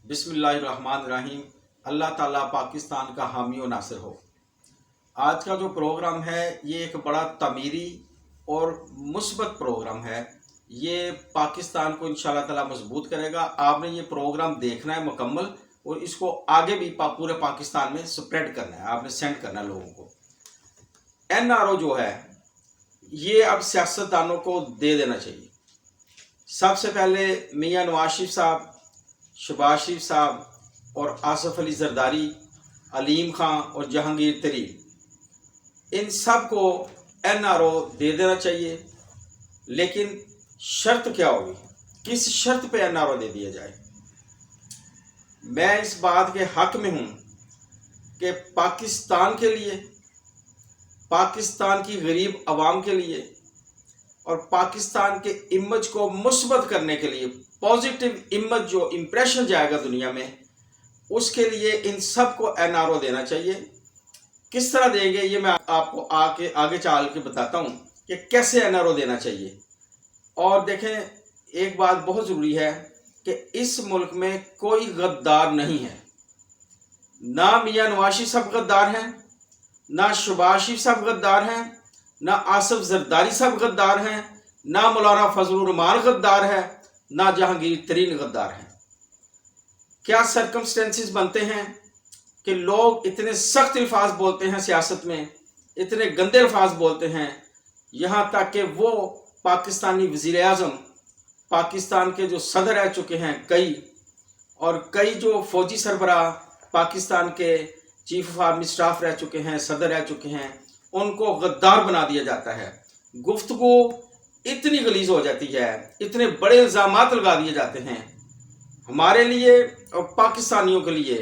बिस्मिल्लाहिर्रहमानिर्रहीम। अल्लाह ताला पाकिस्तान का हामी और नासिर हो। आज का जो प्रोग्राम है ये एक बड़ा तमीरी और मुस्बत प्रोग्राम है। ये पाकिस्तान को इंशाल्लाह ताला मजबूत करेगा। आपने ये प्रोग्राम देखना है मुकम्मल और इसको आगे भी पूरे पाकिस्तान में स्प्रेड करना है। आपने सेंड करना है लोगों को। NRO जो है ये अब सियासतदानों को दे देना चाहिए। सबसे पहले मियां नवाज शरीफ साहब, शहबाज शरीफ साहब और आसिफ अली जरदारी, अलीम खां और जहांगीर तरीन, इन सब को NRO दे देना चाहिए। लेकिन शर्त क्या होगी, किस शर्त पे NRO दे दिया जाए? मैं इस बात के हक में हूं कि पाकिस्तान के लिए, पाकिस्तान की गरीब आवाम के लिए और पाकिस्तान के इमेज को मुस्बत करने के लिए, पॉजिटिव इमेज जो इम्प्रेशन जाएगा दुनिया में, उसके लिए इन सब को NRO देना चाहिए। किस तरह देंगे ये मैं आपको आगे चल के बताता हूँ कि कैसे NRO देना चाहिए। और देखें, एक बात बहुत ज़रूरी है कि इस मुल्क में कोई गद्दार नहीं है। ना मियां नवाज शरीफ साहब गद्दार हैं, ना शहबाज शरीफ साहब गद्दार हैं, ना आसिफ जरदारी साहब गद्दार हैं, ना मौलाना फजलुर रहमान गद्दार है, ना जहांगीर तरीन गद्दार हैं। क्या सर्कमस्टेंसेस बनते हैं कि लोग इतने सख्त अल्फाज बोलते हैं, सियासत में इतने गंदे अल्फाज बोलते हैं, यहाँ तक कि वो पाकिस्तानी वज़ीर आज़म, पाकिस्तान के जो सदर रह चुके हैं कई, और कई जो फौजी सरबराह पाकिस्तान के चीफ ऑफ आर्मी स्टाफ रह चुके हैं, सदर रह चुके हैं, उनको गद्दार बना दिया जाता है। गुफ्तगू इतनी गलीज हो जाती है, इतने बड़े इल्ज़ामात लगा दिए जाते हैं। हमारे लिए और पाकिस्तानियों के लिए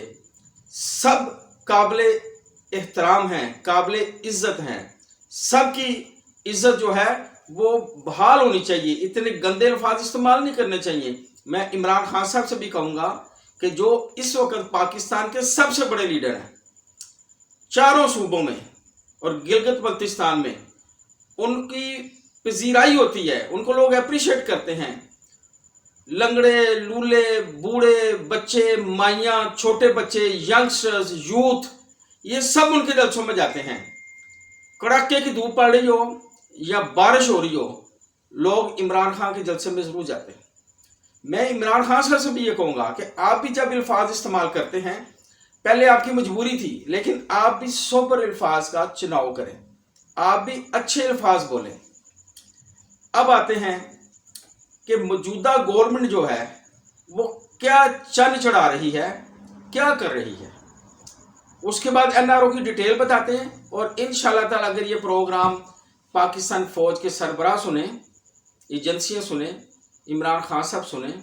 सब काबिल एहतराम हैं, काबिल इज़्ज़त हैं। सब की इज़्ज़त जो है वो बहाल होनी चाहिए। इतने गंदे अल्फाज इस्तेमाल नहीं करने चाहिए। मैं इमरान खान साहब से भी कहूँगा कि जो इस वक्त पाकिस्तान के सबसे बड़े लीडर हैं चारों सूबों में और गिलगित बल्तिस्तान में, उनकी पजीराई होती है, उनको लोग अप्रिशिएट करते हैं। लंगड़े, लूले, बूढ़े, बच्चे, माइयाँ, छोटे बच्चे, यंगस्टर्स, यूथ, ये सब उनके जलसों में जाते हैं। कड़ाके की धूप पड़ रही हो या बारिश हो रही हो, लोग इमरान खान के जलसे में जरूर जाते हैं। मैं इमरान खान साहब से भी ये कहूँगा कि आप भी जब अल्फाज इस्तेमाल करते हैं, पहले आपकी मजबूरी थी, लेकिन आप भी सोबर अल्फाज का चुनाव करें, आप भी अच्छे अल्फाज बोलें। अब आते हैं कि मौजूदा गवर्नमेंट जो है वो क्या चन चढ़ा रही है, क्या कर रही है। उसके बाद NRO की डिटेल बताते हैं। और इंशाल्लाह ताला अगर ये प्रोग्राम पाकिस्तान फौज के सरबराह सुने, एजेंसियां सुने, इमरान खान साहब सुने,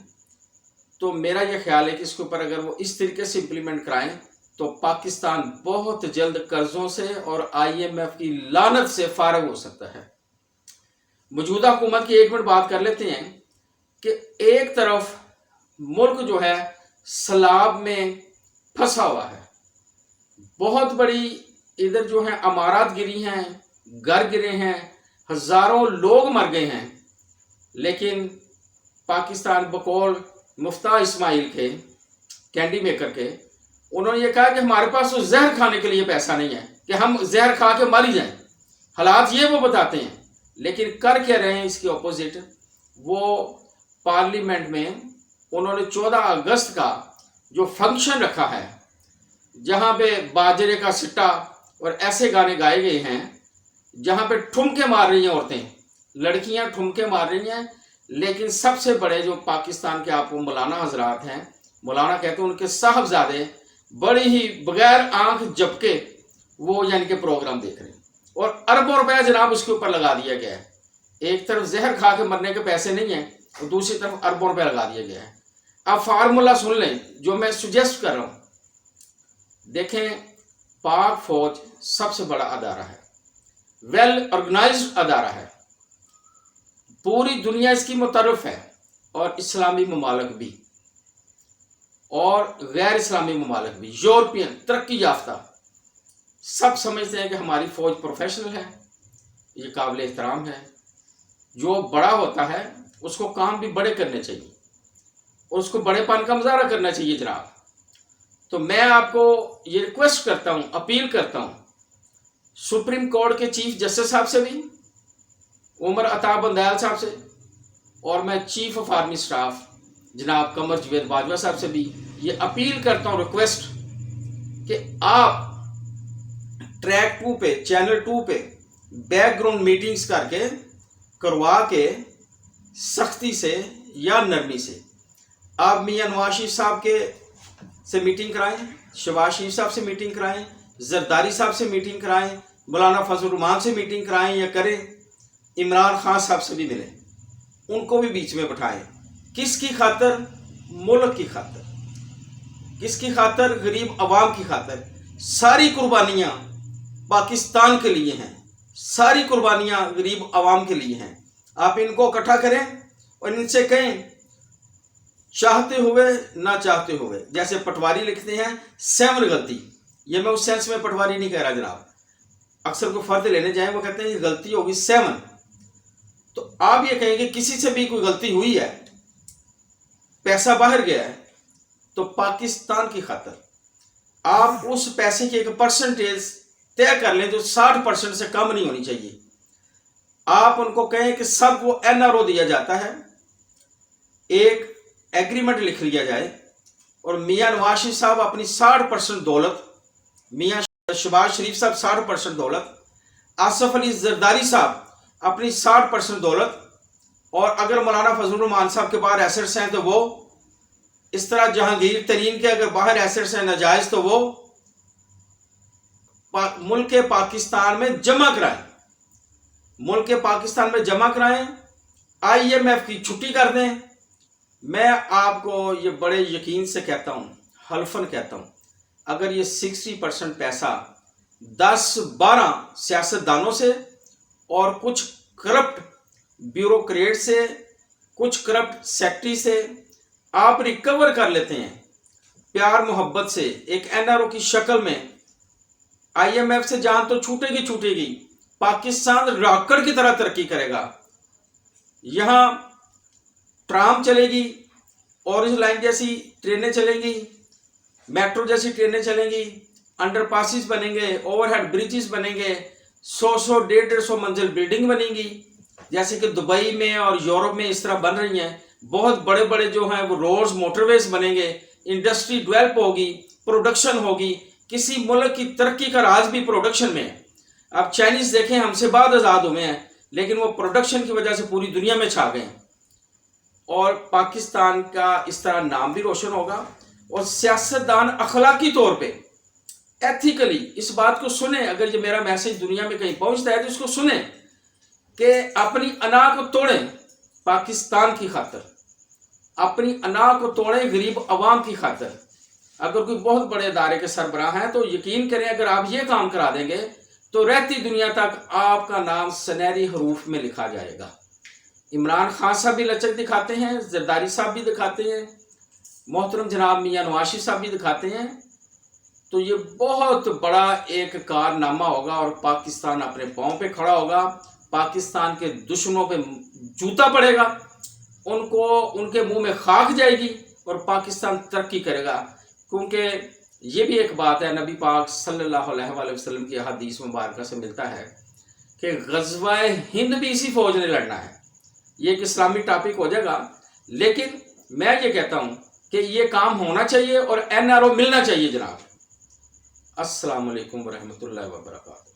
तो मेरा ये ख्याल है कि इसके ऊपर अगर वो इस तरीके से इम्प्लीमेंट कराएं तो पाकिस्तान बहुत जल्द कर्जों से और IMF की लानत से फारग हो सकता है। मौजूदा हुकूमत की एक मिनट बात कर लेते हैं कि एक तरफ मुल्क जो है सैलाब में फंसा हुआ है, बहुत बड़ी इधर जो है अमारात गिरी हैं, घर गिरे हैं, हजारों लोग मर गए हैं। लेकिन पाकिस्तान बकौल मुफ्ता इस्माइल के, कैंडी मेकर के, उन्होंने ये कहा कि हमारे पास तो जहर खाने के लिए पैसा नहीं है कि हम जहर खा के मर ही जाएं। हालात ये वो बताते हैं, लेकिन कर क्या रहे हैं इसके ऑपोजिट। वो पार्लियामेंट में उन्होंने 14 अगस्त का जो फंक्शन रखा है, जहाँ पे बाजरे का सिट्टा और ऐसे गाने गाए गए हैं जहाँ पे ठुमके मार रही हैं औरतें, लड़कियाँ ठुमके मार रही हैं। लेकिन सबसे बड़े जो पाकिस्तान के आपको मौलाना हजरात हैं, मौलाना कहते हैं, उनके साहबजादे बड़ी ही बगैर आंख झपके वो यानी कि प्रोग्राम देख रहे हैं और अरबों रुपया जनाब उसके ऊपर लगा दिया गया है। एक तरफ जहर खा के मरने के पैसे नहीं हैं और दूसरी तरफ अरबों रुपया लगा दिया गया है। अब फार्मूला सुन लें जो मैं सुजेस्ट कर रहा हूं। देखें, पाक फौज सबसे बड़ा अदारा है, वेल ऑर्गेनाइज्ड अदारा है, पूरी दुनिया इसकी मुतरफ है, और इस्लामी ममालिक भी और गैर इस्लामी ममालिक भी, यूरोपियन, तरक्की याफ्ता, सब समझते हैं कि हमारी फौज प्रोफेशनल है, ये काबिल एहतराम है। जो बड़ा होता है उसको काम भी बड़े करने चाहिए। اور اس کو بڑے پن کا مظاہرہ کرنا چاہیے جناب۔ تو میں آپ کو یہ ریکویسٹ کرتا ہوں، اپیل کرتا ہوں سپریم کورٹ کے چیف جسٹس صاحب سے بھی، عمر عطا بندیال صاحب سے، اور میں چیف آف آرمی اسٹاف جناب قمر جاوید باجوہ صاحب سے بھی یہ اپیل کرتا ہوں، ریکویسٹ، کہ آپ ٹریک 2 پہ، چینل 2 پہ بیک گراؤنڈ میٹنگز کر کے کروا کے سختی سے یا نرمی سے آپ میاں نواز شریف صاحب کے سے میٹنگ کرائیں، شہباز شریف صاحب سے میٹنگ کرائیں، زرداری صاحب سے میٹنگ کرائیں، مولانا فضل الرحمان سے میٹنگ کرائیں یا کریں، عمران خان صاحب سے بھی ملیں، ان کو بھی بیچ میں بٹھائیں۔ کس کی خاطر؟ ملک کی خاطر۔ کس کی خاطر؟ غریب عوام کی خاطر۔ ساری قربانیاں پاکستان کے لیے ہیں، ساری قربانیاں غریب عوام کے لیے ہیں۔ آپ ان کو اکٹھا کریں اور ان سے کہیں، چاہتے ہوئے نہ چاہتے ہوئے، جیسے پٹواری لکھتے ہیں 7 غلطی، یہ میں اس سینس میں پٹواری نہیں کہہ رہا جناب، اکثر کو فرد لینے جائیں وہ کہتے ہیں یہ غلطی ہوگی 7، تو آپ یہ کہیں کہ کسی سے بھی کوئی غلطی ہوئی ہے، پیسہ باہر گیا ہے، تو پاکستان کی خاطر آپ اس پیسے کی ایک پرسنٹیج طے کر لیں جو 60% سے کم نہیں ہونی چاہیے۔ آپ ان کو کہیں کہ سب کو NRO دیا جاتا ہے، ایک ایگریمنٹ لکھ لیا جائے، اور میاں نواز شریف صاحب اپنی 60% دولت، میاں شہباز شریف صاحب 60% دولت، آصف علی زرداری صاحب اپنی 60% دولت، اور اگر مولانا فضل الرحمان صاحب کے باہر ایسٹس ہیں تو وہ، اس طرح جہانگیر ترین کے اگر باہر ایسٹس ہیں ناجائز تو وہ ملک پاکستان میں جمع کرائیں، ملک پاکستان میں جمع کرائیں، IMF کی چھٹی کر دیں۔ میں آپ کو یہ بڑے یقین سے کہتا ہوں، حلفاً کہتا ہوں، اگر یہ 60% پیسہ 10-12 سیاستدانوں سے اور کچھ کرپٹ بیوروکریٹ سے، کچھ کرپٹ سیکٹری سے آپ ریکور کر لیتے ہیں، پیار محبت سے، ایک NRO کی شکل میں، IMF سے جان تو چھوٹے گی چھوٹے گی، پاکستان راکٹ کی طرح ترقی کرے گا، یہاں ٹرام چلے گی، اورنج لائن جیسی ٹرینیں چلیں گی، میٹرو جیسی ٹرینیں چلیں گی، انڈر پاسز بنیں گے، اوور ہیڈ بریجز بنیں گے، 100-150 منزل بلڈنگ بنیں گی، جیسے کہ دبئی میں اور یورپ میں اس طرح بن رہی ہیں، بہت بڑے بڑے جو ہیں وہ روڈز، موٹر ویز بنیں گے، انڈسٹری ڈیولپ ہوگی، پروڈکشن ہوگی۔ کسی ملک کی ترقی کا راز بھی پروڈکشن میں ہے۔ اب چائنیز دیکھیں ہم سے بعد آزاد ہوئے ہیں، لیکن وہ پروڈکشن کی وجہ سے پوری دنیا میں چھا گئے ہیں، اور پاکستان کا اس طرح نام بھی روشن ہوگا۔ اور سیاستدان اخلاقی طور پہ، ایتھیکلی اس بات کو سنیں، اگر یہ میرا میسیج دنیا میں کہیں پہنچتا ہے تو اس کو سنیں کہ اپنی انا کو توڑیں پاکستان کی خاطر، اپنی انا کو توڑیں غریب عوام کی خاطر۔ اگر کوئی بہت بڑے ادارے کے سربراہ ہیں تو یقین کریں اگر آپ یہ کام کرا دیں گے تو رہتی دنیا تک آپ کا نام سنہری حروف میں لکھا جائے گا۔ عمران خان صاحب بھی لچک دکھاتے ہیں، زرداری صاحب بھی دکھاتے ہیں، محترم جناب میاں نواز شریف صاحب بھی دکھاتے ہیں، تو یہ بہت بڑا ایک کارنامہ ہوگا، اور پاکستان اپنے پاؤں پہ کھڑا ہوگا، پاکستان کے دشمنوں پہ جوتا پڑے گا، ان کو ان کے منہ میں خاک جائے گی، اور پاکستان ترقی کرے گا۔ کیونکہ یہ بھی ایک بات ہے، نبی پاک صلی اللہ علیہ وآلہ وسلم کی حدیث مبارکہ سے ملتا ہے کہ غزوہ ہند بھی اسی فوج نے لڑنا ہے۔ یہ ایک اسلامی ٹاپک ہو جائے گا، لیکن میں یہ کہتا ہوں کہ یہ کام ہونا چاہیے اور NRO ملنا چاہیے جناب۔ السلام علیکم ورحمۃ اللہ وبرکاتہ۔